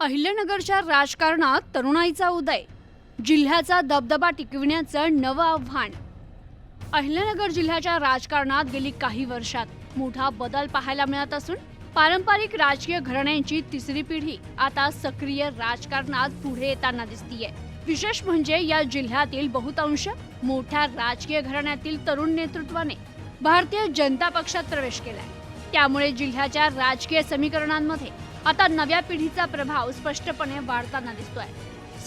अहिल्यानगरच्या राजकारणात तरुणाईचा उदय, जिल्ह्याचा दबदबा टिकविण्याचं नवं आव्हान. अहिल्यानगर जिल्ह्याच्या राजकारणात गेली काही वर्षात मोठा बदल पाहायला मिळत असून पारंपरिक राजकीय घराण्यांची तिसरी पिढी आता सक्रिय राजकारणात पुढे येताना दिसतीये. विशेष म्हणजे या जिल्ह्यातील बहुतांश मोठ्या राजकीय घराण्यातील तरुण नेतृत्वाने भारतीय जनता पक्षात प्रवेश केलाय. त्यामुळे जिल्ह्याच्या राजकीय समीकरणांमध्ये आता नव्या पिढीचा प्रभाव स्पष्टपणे वाढताना दिसतोय.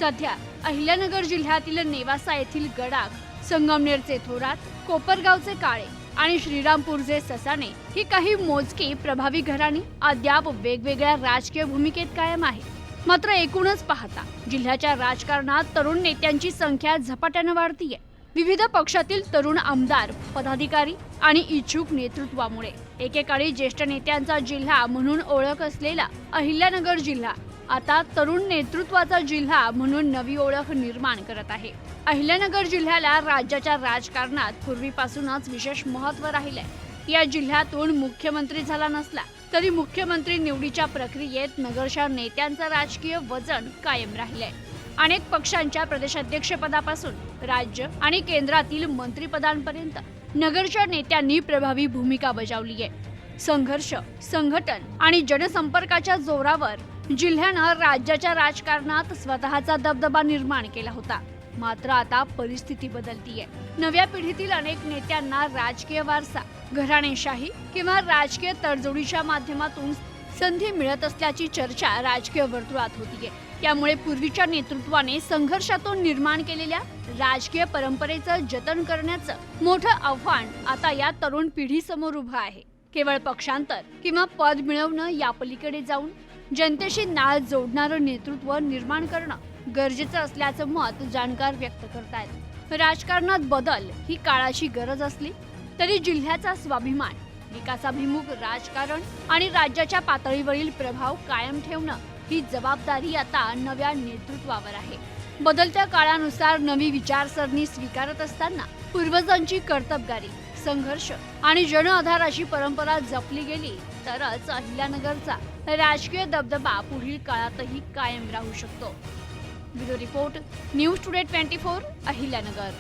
सध्या अहिल्यानगर जिल्ह्यातील नेवासा येथील गडाख, संगमनेरचे थोरात, कोपरगावचे काळे आणि श्रीरामपूरचे ससाणे ही काही मोजकी प्रभावी घराणी अद्याप वेगवेगळ्या राजकीय भूमिकेत कायम आहेत. मात्र एकूणच पाहता जिल्ह्याच्या राजकारणात तरुण नेत्यांची संख्या झपाट्याने वाढतीये. विविध पक्षातील तरुण आमदार, पदाधिकारी आणि इच्छुक नेतृत्वामुळे एकेकाळी ज्येष्ठ नेत्यांचा जिल्हा म्हणून ओळख असलेला अहिल्यानगर जिल्हा आता तरुण नेतृत्वाचा जिल्हा म्हणून नवी ओळख निर्माण करत आहे. अहिल्यानगर जिल्ह्याला राज्याच्या राजकारणात पूर्वीपासूनच विशेष महत्त्व राहिलंय. या जिल्ह्यातून मुख्यमंत्री झाला नसला तरी मुख्यमंत्री निवडीच्या प्रक्रियेत नगरच्या नेत्यांचं राजकीय वजन कायम राहिलंय. अनेक पक्षांच्या प्रदेशाध्यक्षपदापासून राज्य आणि केंद्रातील मंत्रिपदांपर्यंत नगरच्या नेत्यांनी प्रभावी भूमिका बजावली आहे. संघर्ष, संघटन आणि जनसंपर्काच्या जोरावर जिल्ह्यानं राज्याच्या राजकारणात स्वतःचा दबदबा निर्माण केला होता. मात्र आता परिस्थिती बदलतीये. नव्या पिढीतील अनेक नेत्यांना राजकीय वारसा, घराणेशाही किंवा राजकीय तडजोडीच्या माध्यमातून संधी मिळत असल्याची चर्चा राजकीय वर्तुळात होतीये. त्यामुळे पूर्वीच्या नेतृत्वाने संघर्षातून निर्माण केलेल्या राजकीय परंपरेचं जतन करण्याचं मोठं आव्हान आता या तरुण पिढीसमोर उभं आहे. केवळ पक्षांतर किंवा पद मिळवणं या पलीकडे जाऊन जनतेशी नाळ जोडणारं नेतृत्व निर्माण करणं गरजेचं असल्याचं मत जाणकार व्यक्त करतायत. राजकारणात बदल ही काळाची गरज असली तरी जिल्ह्याचा स्वाभिमान, विकासाभिमुख राजकारण आणि राज्याच्या पातळीवरील प्रभाव कायम ठेवणं ही जबाबदारी आता नव्या नेतृत्वावर आहे. बदलत्या काळानुसार नवी विचारसरणी स्वीकारत असताना पूर्वजांची कर्तबगारी, संघर्ष आणि जनआधाराची परंपरा जपली गेली तरच अहिल्यानगरचा राजकीय दबदबा पुढील काळातही कायम राहू शकतो. Bureau report, news today 24, Ahilyanagar.